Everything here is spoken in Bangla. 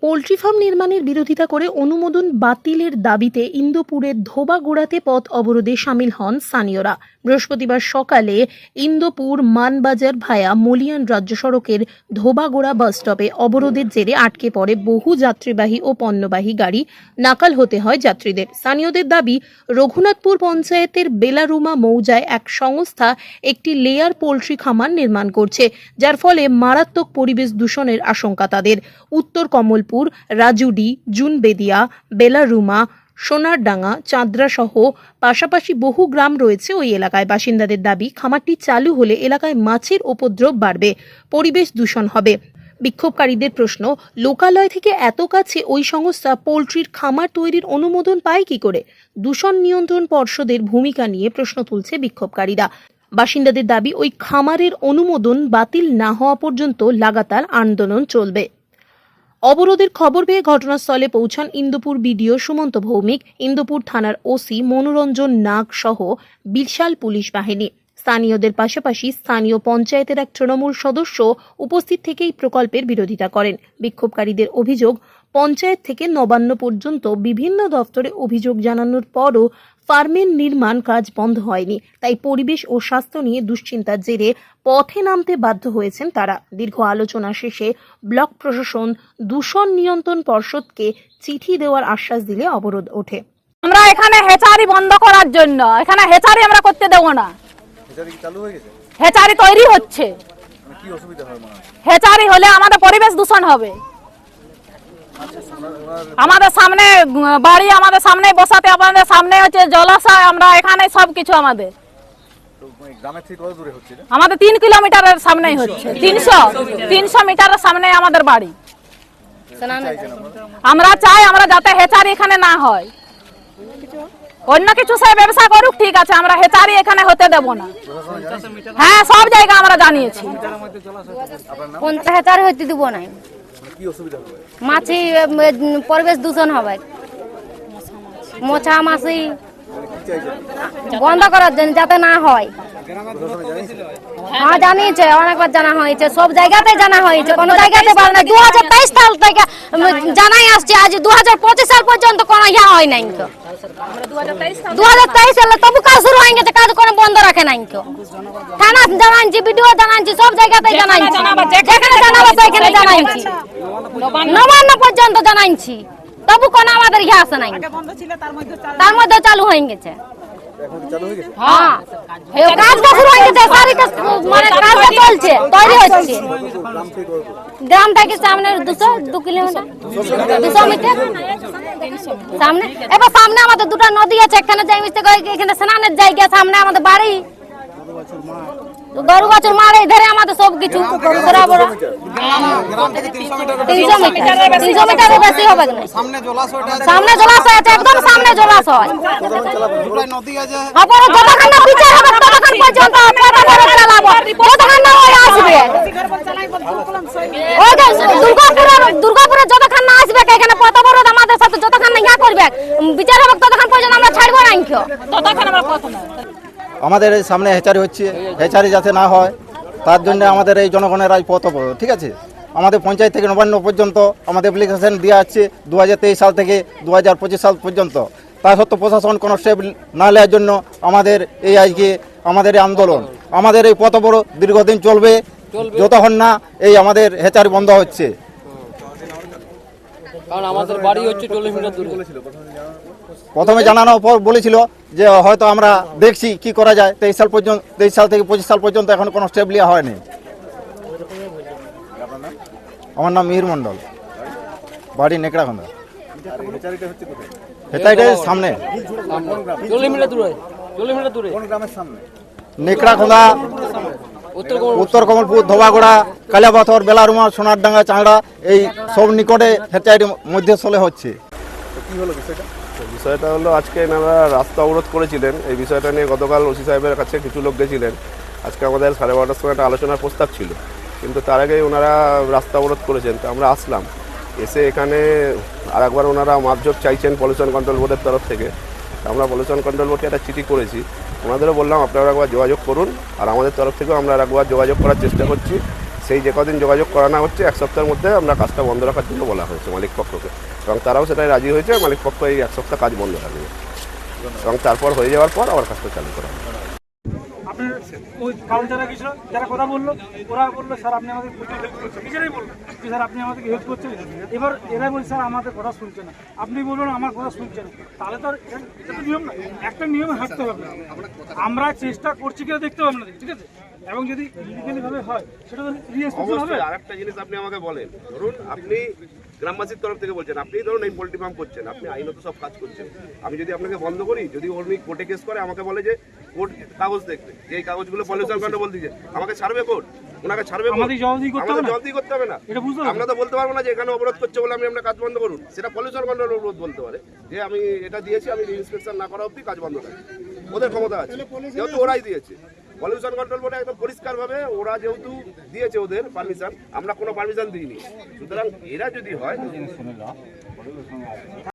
পোল্ট্রি ফার্ম নির্মাণের বিরোধিতা করে অনুমোদন বাতিলের দাবিতে ইন্দোপুরের ধোবাগোড়াতে পথ অবরোধে সামিল হন স্থানীয়রা। বৃহস্পতিবার সকালে ইন্দোপুর মানবাজার ভায়া মলিয়ান রাজ্য সড়কের ধোবাগোড়া বাস স্টপে অবরোধের জেরে আটকে পড়ে বহু যাত্রীবাহী ও পণ্যবাহী গাড়ি। নাকাল হতে হয় যাত্রীদের। স্থানীয়দের দাবি, রঘুনাথপুর পঞ্চায়েতের বেলারুমা মৌজায় এক সংস্থা একটি লেয়ার পোল্ট্রি খামার নির্মাণ করছে, যার ফলে মারাত্মক পরিবেশ দূষণের আশঙ্কা তাদের। উত্তর কমলপুর, রাজুডি, জুনবেদিয়া, বেলারুমা, সোনারডাঙ্গা, চাঁদরা সহ পাশাপাশি বহু গ্রাম রয়েছে ওই এলাকায়। বাসিন্দাদের দাবি, খামারটি চালু হলে এলাকায় মাছের উপদ্রব বাড়বে, পরিবেশ দূষণ হবে। বিক্ষোভকারীদের প্রশ্ন, লোকালয় থেকে এত কাছে ওই সংস্থা পোল্ট্রির খামার তৈরির অনুমোদন পায় কি করে? দূষণ নিয়ন্ত্রণ পর্ষদের ভূমিকা নিয়ে প্রশ্ন তুলছে বিক্ষোভকারীরা। বাসিন্দাদের দাবি, ওই খামারের অনুমোদন বাতিল না হওয়া পর্যন্ত লাগাতার আন্দোলন চলবে। অবরোধের খবর পেয়ে ঘটনাস্থলে পৌঁছান ইন্দোপুর বিডিও সুমন্ত ভৌমিক, ইন্দোপুর থানার ওসি মনোরঞ্জন নাগ সহ বিশাল পুলিশ বাহিনী। স্থানীয়দের পাশাপাশি স্থানীয় পঞ্চায়েতের এক তৃণমূল সদস্য উপস্থিত থেকে এই প্রকল্পের বিরোধিতা করেন। বিক্ষোভকারীদের অভিযোগ, পঞ্চায়েত থেকে নবান্ন পর্যন্ত বিভিন্ন দপ্তরে অভিযোগ জানানোর পরও ফার্মের নির্মাণ কাজ বন্ধ হয়নি। তাই পরিবেশ ও স্বাস্থ্য নিয়ে দুশ্চিন্তার জেরে পথে নামতে বাধ্য হয়েছেন তারা। দীর্ঘ আলোচনা শেষে ব্লক প্রশাসন দূষণ নিয়ন্ত্রণ পর্ষদকে চিঠি দেওয়ার আশ্বাস দিলে অবরোধ ওঠে। আমরা এখানে হেচারি বন্ধ করার জন্য, এখানে হেচারি আমরা করতে দেব না। হেচারি তৈরি হচ্ছে, হেচারি হলে আমাদের পরিবেশ দূষণ হবে। আমাদের সামনে বাড়ি, আমাদের সামনে বসাতে, আমাদের সামনে হচ্ছে জলাশয়, আমরা এখানে সবকিছু আমাদের 3 কিলোমিটারের সামনেই হচ্ছে, 300 মিটারের সামনে আমাদের বাড়ি। আমরা চাই আমরা যাতে হেচারি এখানে না হয়, অন্য কিছু সে ব্যবসা করুক, ঠিক আছে, আমরা হেচারি এখানে হতে দেব না। হ্যাঁ, সব জায়গা আমরা জানিয়েছি, হেচারি হতে দেব না। মাছি পরিবেশ দূষণ হবে, মশা মাছি বন্ধ করার জন্য যাতে না হয়। হ্যাঁ, জানিয়েছে, অনেকবার জানা হয়েছে, সব জায়গাতে জানা হয়েছে, কোনো জায়গাতে বলে না। 2023 সাল থেকে জানাই আসছে, আজ 2025 সাল পর্যন্ত কোনো ইয়া হয় নাই। 2023 সালে তবু কাজ শুরু হয়ে গেছে, কাজ কোনো বন্ধ রাখে নাই। থানা জানাইছি, ভিডিও জানাইছি, সব জায়গাতে জানাইছি, যেখানে জানাবো সেখানে জানাইছি, নবান্ন পর্যন্ত জানাইছি, তবু কোনো আমাদের ইয়া আসে নাই। তার মধ্যে চালু হয়ে গেছে। হ্যাঁ, কাজটা শুরু হয়ে গেছে, মানে কাজটা চলছে, তৈরি হচ্ছে। গ্রাম থেকে সামনে 2 কিলোমিটার, 200 মিটার সামনে। এবার সামনে আমাদের 2টা নদী আছে, এখানে যাই মিশতে, এখানে স্নানের জায়গা, সামনে আমাদের বাড়ি, গরু বাছুর মারে, ধরে আমাদের সবকিছু। 300 মিটারের বেশি হবে না। সামনে জলাশয় আছে, একদম সামনে জলাশয়। যতক্ষণ না বিচার হবে ততক্ষণ পর্যন্ত চালাবো, যতক্ষণ না ওই আসবে। দুর্গাপুরে যতক্ষণ না আসবে, এখানে পথ অবরোধ আমাদের সাথে যতক্ষণ না ইয়া করবে, বিচার হবে ততক্ষণ পর্যন্ত আমরা ছাড়বো না। ততক্ষণ আমরা পথ না। আমাদের এই সামনে হেচারি হচ্ছে, হেচারি যাতে না হয় তার জন্য আমাদের এই জনগণের আজ পথ অবরোধ। ঠিক আছে, আমাদের পঞ্চায়েত থেকে নবান্ন পর্যন্ত আমাদের অ্যাপ্লিকেশন দেওয়া আছে 2023 সাল থেকে 2025 সাল পর্যন্ত। তা সত্ত্বেও প্রশাসন কোনো স্টেপ না নেওয়ার জন্য আমাদের এই আজকে আমাদের এই আন্দোলন, আমাদের এই পথ অবরোধ দীর্ঘদিন চলবে যতক্ষণ না এই আমাদের হেচারি বন্ধ হচ্ছে। কারণ আমাদের বাড়ি হচ্ছে 40 মিটার দূরে। প্রথমে জানানোর পর বলেছিল যে হয়তো আমরা দেখছি কি করা যায়। 23 সাল পর্যন্ত, 23 সাল থেকে 25 সাল পর্যন্ত এখন কোনো স্টেপ নেওয়া হয়নি। আমার নাম মিহির মন্ডল, বাড়ি নেকড়াখন্দা। হেচারিটা সামনে 40 মিটার দূরে, 40 মিটার দূরে নেকড়াখন্দা, উত্তর কমলপুর, ধোবাগোড়া, কালিয়াপাথর, বেলারুমা, সোনারডাঙ্গা, চাঁড়া, এই সব নিকটে হেচারির মধ্যে চলে হচ্ছে। বিষয়টা হলো আজকে এনারা রাস্তা অবরোধ করেছিলেন। এই বিষয়টা নিয়ে গতকাল ওসি সাহেবের কাছে কিছু লোক গেছিলেন। আজকে আমাদের 12:30টার সময় একটা আলোচনার প্রস্তাব ছিল, কিন্তু তার আগেই ওনারা রাস্তা অবরোধ করেছেন। তো আমরা আসলাম, এসে এখানে আরেকবার ওনারা মাপজোক চাইছেন পলিউশন কন্ট্রোল বোর্ডের তরফ থেকে। আমরা পলিউশন কন্ট্রোল বোর্ডে একটা চিঠি করেছি, ওনাদেরও বললাম আপনারা একবার যোগাযোগ করুন, আর আমাদের তরফ থেকেও আমরা একবার যোগাযোগ করার চেষ্টা করছি। সেই যে কদিন যোগাযোগ করানো হচ্ছে 1 সপ্তাহের মধ্যে আমরা কাজটা বন্ধ রাখার জন্য বলা হয়েছে মালিক পক্ষকে, এবং তারাও সেটাই রাজি হয়েছে। মালিক পক্ষ এই 1 সপ্তাহ কাজ বন্ধ রাখবে এবং তারপর হয়ে যাওয়ার পর আবার কাজটা চালু করা হবে। আপনার ওই কাউন্টারে গেছিল, যারা কথা বললো ওরা বললো স্যার আপনি আমাদের হেল্প করছেন, নিজেরাই বললো যে স্যার আপনি আমাদেরকে হেল্প করছেন। এবার এরা বলছে স্যার আমাদের কথা শুনছে না, আপনি বলবেন আমার কথা শুনছে না, তাহলে তো আর এটা তো নিয়ম না, একটা নিয়মে হাঁটতে হবে। আমরা চেষ্টা করছি কিনা দেখতে হবে আপনাদের, ঠিক আছে? এবং যদি ইলিগালি ভাবে হয় সেটা তো রিয়েকশন হবে। আরেকটা জিনিস আপনি আমাকে বলেন, ধরুন আপনি গ্রামবাসীর তরফ থেকে বলছেন, আপনি ধরুন এই পোল্ট্রি ফার্ম করছেন, আপনি আইনত সব কাজ করছেন, আমি যদি আপনাকে বন্ধ করি, যদি উনি কোর্টে কেস করে আমাকে বলে যে কোর্ট কাগজ দেখবে, যে এই কাগজগুলো পলিউশন কন্ট্রোল দিয়েছে, আমাকে ছাড়বে কোর্ট? ওনাকে ছাড়বে? আমাদের জবাবদিহি করতে হবে না? জবাবদিহি করতে হবে না, এটা বুঝতে হবে। আমরা তো বলতে পারবো না যে এখানে অবরোধ করছে বলে আমরা কাজ বন্ধ করুন। সেটা পলিউশন কন্ট্রোল অবরোধ বলতে পারে যে আমি এটা দিয়েছি, আমি ইন্সপেকশন না করা অবধি কাজ বন্ধ থাকবে। ওদের ক্ষমতা আছে, যেহেতু ওরাই দিয়েছে। পলিউশন কন্ট্রোল বোর্ডে একদম পরিষ্কারভাবে ওরা যেহেতু দিয়েছে ওদের পারমিশন, আমরা কোনো পারমিশন দিইনি। সুতরাং এরা যদি হয়